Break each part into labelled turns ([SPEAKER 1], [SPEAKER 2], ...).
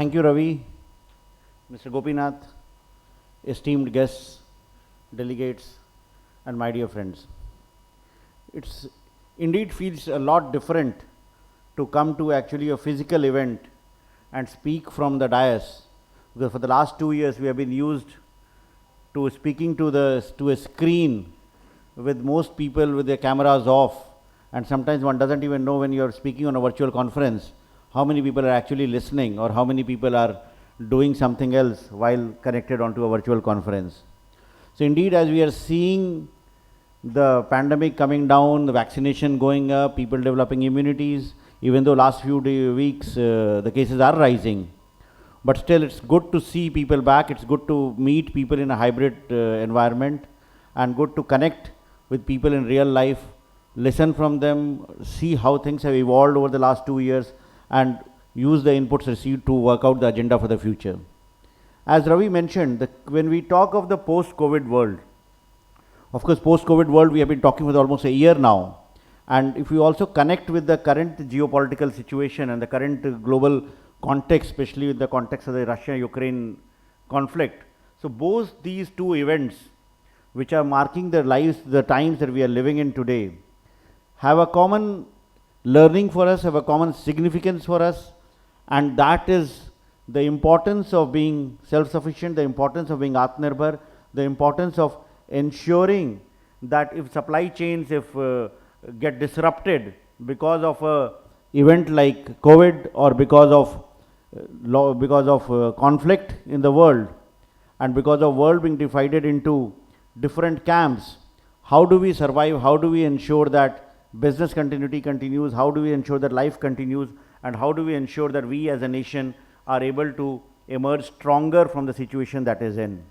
[SPEAKER 1] Thank you, Ravi, Mr. Gopinath, esteemed guests, delegates, and my dear friends. It's indeed feels a lot different to come to actually a physical event and speak from the dais, because for the last 2 years we have been used to speaking to a screen with most people with their cameras off, and sometimes one doesn't even know when you're speaking on a virtual conference how many people are actually listening or how many people are doing something else while connected onto a virtual conference. So indeed, as we are seeing the pandemic coming down, the vaccination going up, people developing immunities, even though last few weeks the cases are rising, but still it's good to see people back, it's good to meet people in a hybrid environment, and good to connect with people in real life, listen from them, see how things have evolved over the last 2 years, and use the inputs received to work out the agenda for the future. As Ravi mentioned, when we talk of the post-COVID world, of course, post-COVID world we have been talking for almost a year now, and if we also connect with the current geopolitical situation and the current global context, especially with the context of the Russia-Ukraine conflict, so both these two events, which are marking the lives, the times that we are living in today, have a common learning for us, have a common significance for us, and that is the importance of being self-sufficient, the importance of being AatmaNirbhar, the importance of ensuring that if supply chains get disrupted because of a event like COVID or because of conflict in the world, and because of world being divided into different camps, how do we survive? How do we ensure that business continuity continues? How do we ensure that life continues? And how do we ensure that we as a nation are able to emerge stronger from the situation that is in?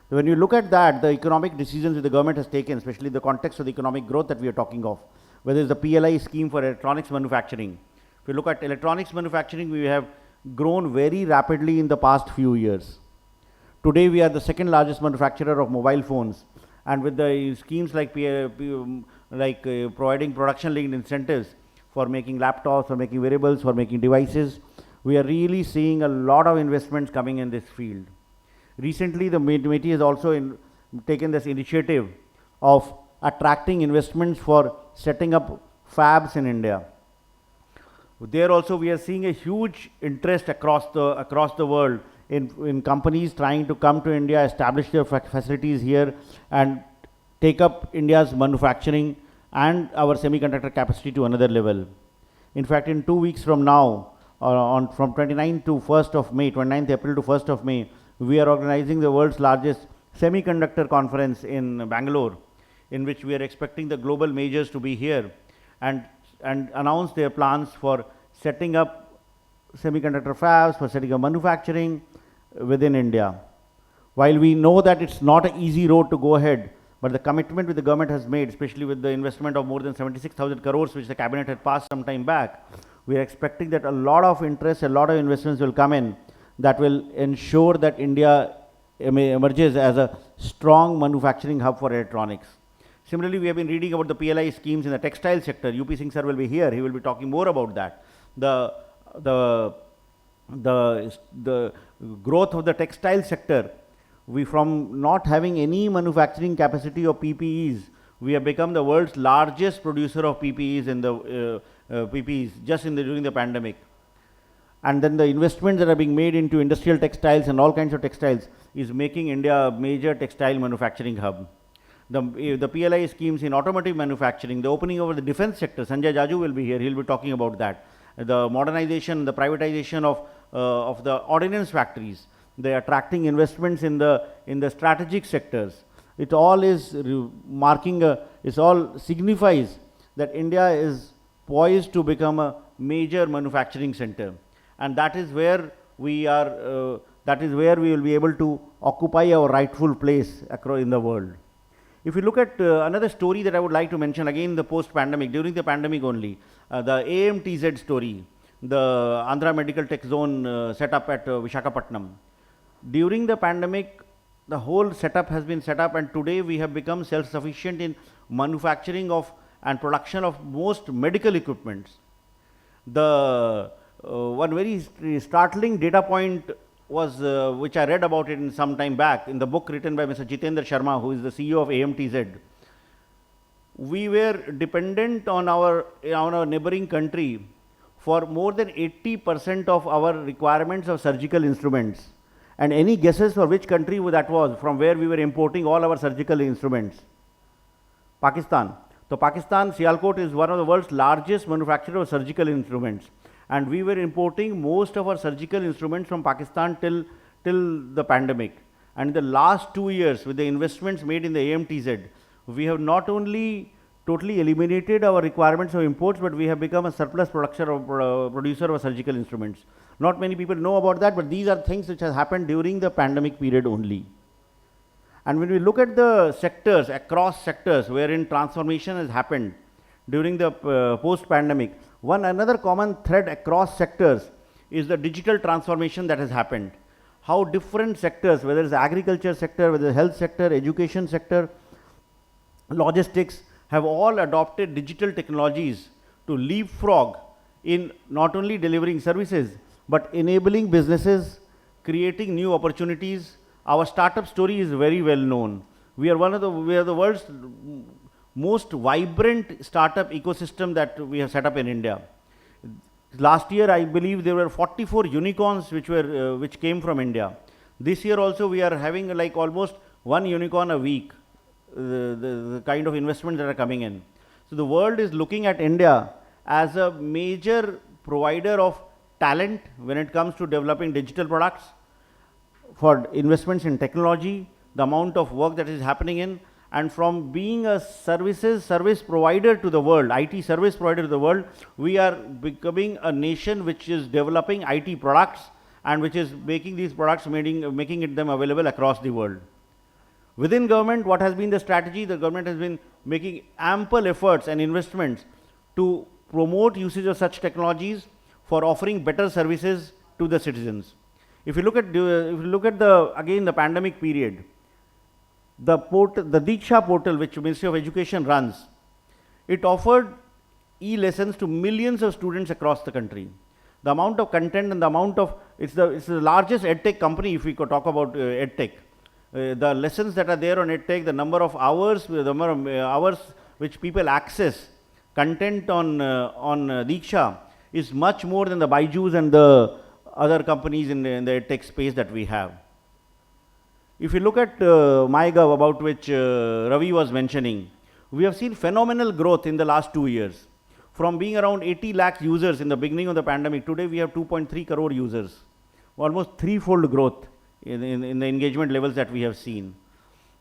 [SPEAKER 1] So when you look at that, the economic decisions that the government has taken, especially in the context of the economic growth that we are talking of, whether it's the PLI scheme for electronics manufacturing. If you look at electronics manufacturing, we have grown very rapidly in the past few years. Today we are the second largest manufacturer of mobile phones, and with the schemes like providing production linked incentives for making laptops, for making wearables, for making devices, we are really seeing a lot of investments coming in this field. Recently, the MeitY has also taken this initiative of attracting investments for setting up fabs in India. There also we are seeing a huge interest across the world in companies trying to come to India, establish their facilities here, and take up India's manufacturing and our semiconductor capacity to another level. In fact, in 2 weeks from now, from 29th to 1st of May, 29th April to 1st of May, we are organizing the world's largest semiconductor conference in Bangalore, in which we are expecting the global majors to be here and announce their plans for setting up semiconductor fabs, for setting up manufacturing within India. While we know that it's not an easy road to go ahead, but the commitment which the government has made, especially with the investment of more than 76,000 crores which the cabinet had passed some time back, we are expecting that a lot of interest, a lot of investments will come in that will ensure that India emerges as a strong manufacturing hub for electronics. Similarly, we have been reading about the PLI schemes in the textile sector. UP Singh sir will be here. He will be talking more about that. The growth of the textile sector, we from not having any manufacturing capacity of PPEs, we have become the world's largest producer of PPEs in the PPEs just during the pandemic. And then the investments that are being made into industrial textiles and all kinds of textiles is making India a major textile manufacturing hub. The PLI schemes in automotive manufacturing, the opening over the defense sector, Sanjay Jaju will be here, he will be talking about that. The modernization, the privatization of the ordnance factories, the attracting investments in the strategic sectors. It all is it all signifies that India is poised to become a major manufacturing center. And that is where we are, that is where we will be able to occupy our rightful place in the world. If you look at another story that I would like to mention, again the post-pandemic, during the pandemic only, the AMTZ story, the Andhra Medical Tech Zone set up at Visakhapatnam. During the pandemic, the whole setup has been set up, and today we have become self-sufficient in manufacturing of and production of most medical equipments. The one very startling data point was, which I read about it in some time back in the book written by Mr. Jitendra Sharma, who is the CEO of AMTZ. We were dependent on our neighboring country for more than 80% of our requirements of surgical instruments. And any guesses for which country that was, from where we were importing all our surgical instruments? Pakistan. So Pakistan, Sialkot is one of the world's largest manufacturer of surgical instruments. And we were importing most of our surgical instruments from Pakistan till the pandemic. And in the last 2 years, with the investments made in the AMTZ, we have not only totally eliminated our requirements of imports, but we have become a surplus producer of surgical instruments. Not many people know about that, but these are things which have happened during the pandemic period only. And when we look at the sectors, across sectors, wherein transformation has happened during the post-pandemic, another common thread across sectors is the digital transformation that has happened. How different sectors, whether it's the agriculture sector, whether it's the health sector, education sector, logistics, have all adopted digital technologies to leapfrog in not only delivering services, but enabling businesses, creating new opportunities. Our startup story is very well known. We are the world's most vibrant startup ecosystem that we have set up in India. Last year, I believe there were 44 unicorns which came from India. This year also we are having like almost one unicorn a week. The kind of investments that are coming in. So the world is looking at India as a major provider of talent when it comes to developing digital products, for investments in technology, the amount of work that is happening in, and from being a service provider to the world, IT service provider to the world, we are becoming a nation which is developing IT products and which is making these products, making them available across the world. Within government, what has been the strategy? The government has been making ample efforts and investments to promote usage of such technologies for offering better services to the citizens. If you look at the pandemic period, the Diksha portal, which Ministry of Education runs, it offered e-lessons to millions of students across the country. The amount of content and the amount of, it's the largest edtech company if we could talk about edtech. The lessons that are there on EdTech, the number of hours which people access content on Diksha is much more than the Byju's and the other companies in the EdTech space that we have. If you look at MyGov, about which Ravi was mentioning, we have seen phenomenal growth in the last 2 years. From being around 80 lakh users in the beginning of the pandemic, today we have 2.3 crore users, almost threefold growth in the engagement levels that we have seen.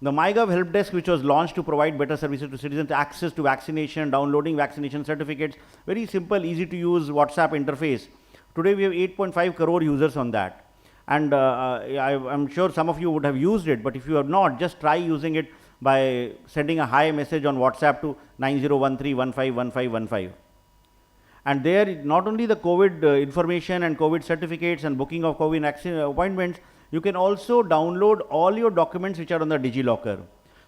[SPEAKER 1] The MyGov help desk, which was launched to provide better services to citizens, access to vaccination, downloading vaccination certificates, very simple, easy to use WhatsApp interface. Today we have 8.5 crore users on that. And I'm sure some of you would have used it, but if you have not, just try using it by sending a hi message on WhatsApp to 9013151515. And there, not only the COVID information and COVID certificates and booking of COVID vaccine appointments, you can also download all your documents which are on the Digilocker.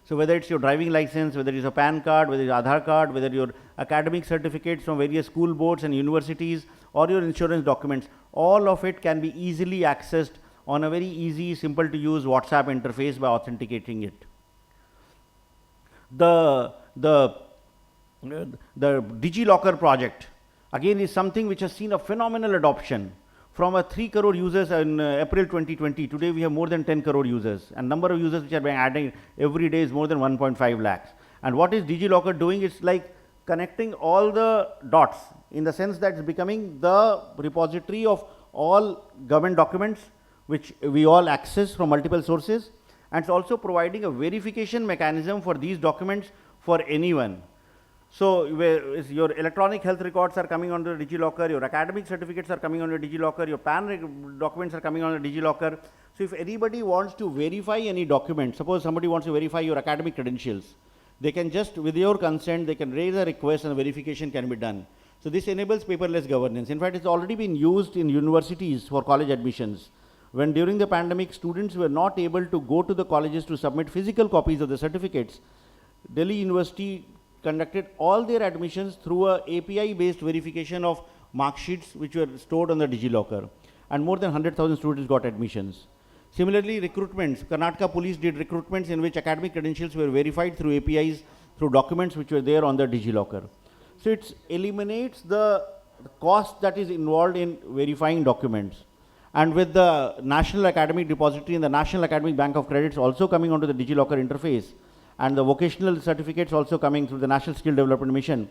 [SPEAKER 1] So whether it's your driving license, whether it's a PAN card, whether it's Aadhaar card, whether your academic certificates from various school boards and universities, or your insurance documents, all of it can be easily accessed on a very easy, simple to use WhatsApp interface by authenticating it. The Digilocker project, again, is something which has seen a phenomenal adoption. From 3 crore users in April 2020, today we have more than 10 crore users, and number of users which are being added every day is more than 1.5 lakhs. And what is Digilocker doing? It's like connecting all the dots, in the sense that it's becoming the repository of all government documents which we all access from multiple sources, and it's also providing a verification mechanism for these documents for anyone. So your electronic health records are coming on the Digilocker, your academic certificates are coming on the Digilocker, your PAN documents are coming on the Digilocker. So if anybody wants to verify any document, suppose somebody wants to verify your academic credentials, they can just, with your consent, they can raise a request and verification can be done. So this enables paperless governance. In fact, it's already been used in universities for college admissions. When during the pandemic, students were not able to go to the colleges to submit physical copies of the certificates, Delhi University conducted all their admissions through a API based verification of mark sheets which were stored on the Digilocker, and more than 100,000 students got admissions. Similarly, recruitments. Karnataka police did recruitments in which academic credentials were verified through APIs, through documents which were there on the Digilocker. So it eliminates the cost that is involved in verifying documents. And with the National Academic Depository and the National Academic Bank of Credits also coming onto the Digilocker interface, and the vocational certificates also coming through the National Skill Development Mission,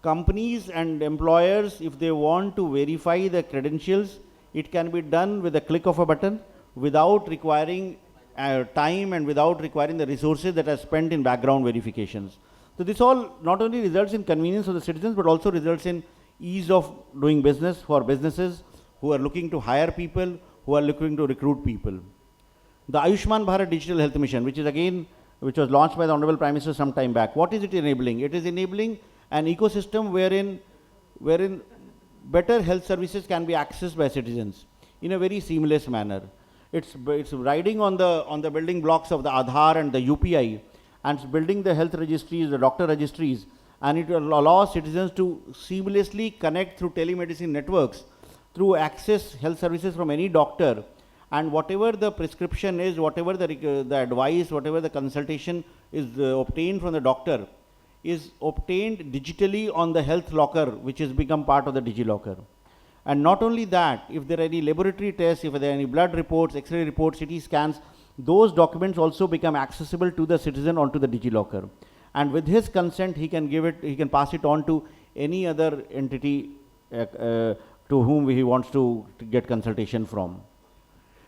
[SPEAKER 1] companies and employers, if they want to verify the credentials, it can be done with a click of a button without requiring time and without requiring the resources that are spent in background verifications. So this all not only results in convenience of the citizens, but also results in ease of doing business for businesses who are looking to hire people, who are looking to recruit people. The Ayushman Bharat Digital Health Mission, which was launched by the Honorable Prime Minister some time back. What is it enabling? It is enabling an ecosystem wherein better health services can be accessed by citizens in a very seamless manner. It's riding on the building blocks of the Aadhaar and the UPI, and it's building the health registries, the doctor registries, and it will allow citizens to seamlessly connect through telemedicine networks, through access health services from any doctor, and whatever the prescription is, whatever the advice, whatever the consultation is obtained from the doctor, is obtained digitally on the health locker, which has become part of the Digilocker. And not only that, if there are any laboratory tests, if there are any blood reports, X-ray reports, CT scans, those documents also become accessible to the citizen onto the Digilocker. And with his consent, he can pass it on to any other entity to whom he wants to get consultation from.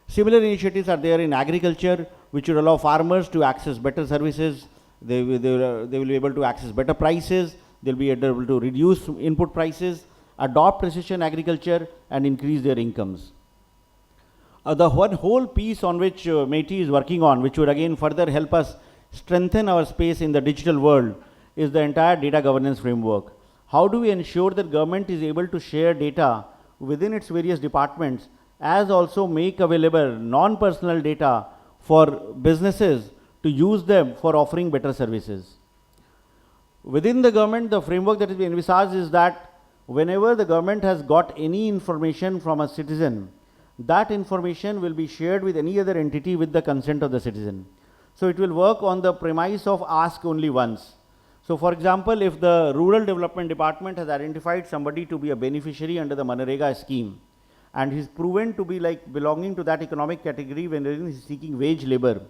[SPEAKER 1] Similar initiatives are there in agriculture, which will allow farmers to access better services. They will be able to access better prices. They'll be able to reduce input prices, adopt precision agriculture, and increase their incomes. The one whole piece on which MeitY is working on, which would again further help us strengthen our space in the digital world, is the entire data governance framework. How do we ensure that government is able to share data within its various departments, as also make available non-personal data for businesses to use them for offering better services? Within the government, the framework that is being envisaged is that whenever the government has got any information from a citizen, that information will be shared with any other entity with the consent of the citizen. So it will work on the premise of ask only once. So for example, if the Rural Development Department has identified somebody to be a beneficiary under the Manrega scheme, and he's proven to be like belonging to that economic category when he's seeking wage labor,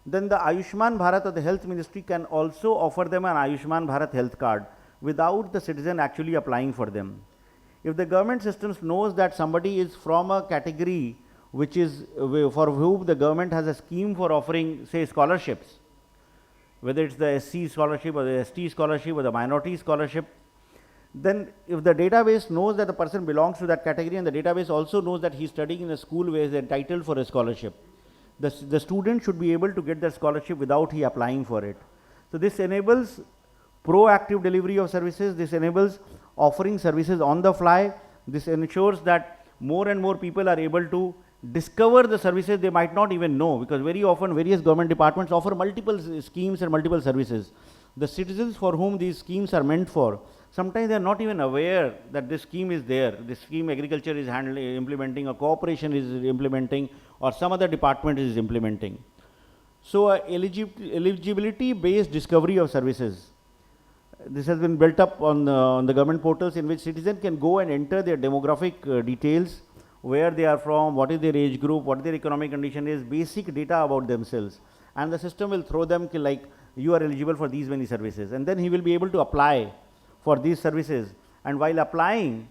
[SPEAKER 1] then the Ayushman Bharat or the Health Ministry can also offer them an Ayushman Bharat health card without the citizen actually applying for them. If the government systems knows that somebody is from a category which is for whom the government has a scheme for offering, say, scholarships, whether it's the SC scholarship or the ST scholarship or the minority scholarship, then if the database knows that the person belongs to that category, and the database also knows that he's studying in a school where he's entitled for a scholarship, the student should be able to get that scholarship without he applying for it. So this enables proactive delivery of services. This enables offering services on the fly. This ensures that more and more people are able to discover the services they might not even know, because very often various government departments offer multiple schemes and multiple services. The citizens for whom these schemes are meant for, sometimes they are not even aware that this scheme is there. This scheme agriculture is implementing, a corporation is implementing, or some other department is implementing. So eligibility based discovery of services. This has been built up on the government portals, in which citizens can go and enter their demographic details, where they are from, what is their age group, what their economic condition is, basic data about themselves. And the system will throw them like, you are eligible for these many services. And then he will be able to apply for these services. And while applying,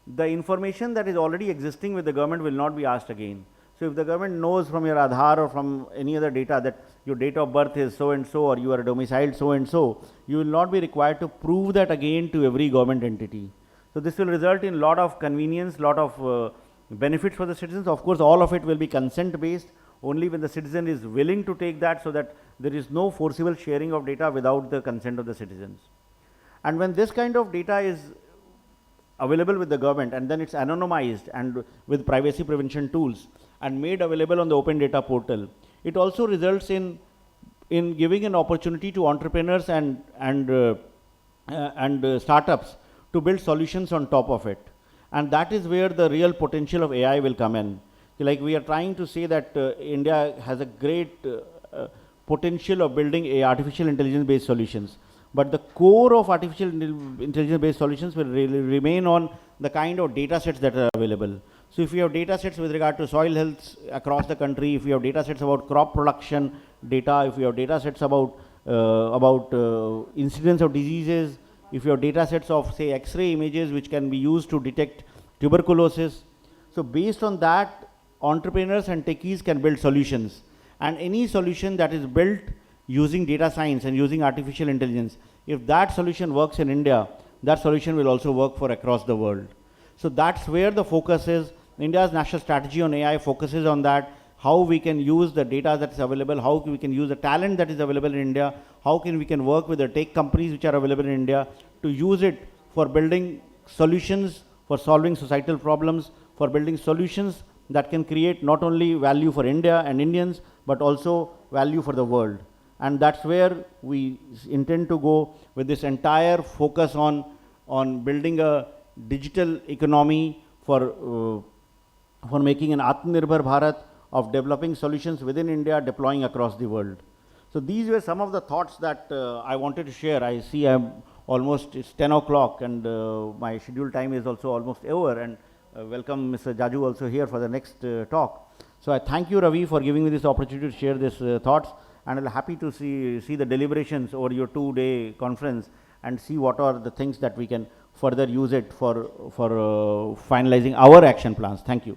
[SPEAKER 1] the information that is already existing with the government will not be asked again. So if the government knows from your Aadhaar or from any other data that your date of birth is so and so, or you are domiciled so and so, you will not be required to prove that again to every government entity. So this will result in lot of convenience, lot of benefits for the citizens. Of course, all of it will be consent based, only when the citizen is willing to take that, so that there is no forcible sharing of data without the consent of the citizens. And when this kind of data is available with the government, and then it's anonymized and with privacy prevention tools and made available on the open data portal, it also results in giving an opportunity to entrepreneurs and startups to build solutions on top of it. And that is where the real potential of AI will come in. Like we are trying to say that India has a great potential of building a artificial intelligence based solutions. But the core of artificial intelligence based solutions will really remain on the kind of data sets that are available. So if you have data sets with regard to soil health across the country, if you have data sets about crop production data, if you have data sets about incidence of diseases, if you have data sets of say X-ray images which can be used to detect tuberculosis. So based on that, entrepreneurs and techies can build solutions. And any solution that is built using data science and using artificial intelligence, if that solution works in India, that solution will also work for across the world. So that's where the focus is. India's national strategy on AI focuses on that, how we can use the data that is available, how we can use the talent that is available in India, how we can work with the tech companies which are available in India to use it for building solutions, for solving societal problems, for building solutions that can create not only value for India and Indians, but also value for the world. And that's where we intend to go with this entire focus on building a digital economy for making an AatmaNirbhar Bharat, of developing solutions within India, deploying across the world. So these were some of the thoughts that I wanted to share. I see it's 10 o'clock and my scheduled time is also almost over, and welcome Mr. Jaju also here for the next talk. So I thank you, Ravi, for giving me this opportunity to share these thoughts, and I'm happy to see the deliberations over your 2-day conference and see what are the things that we can further use it for finalizing our action plans. Thank you.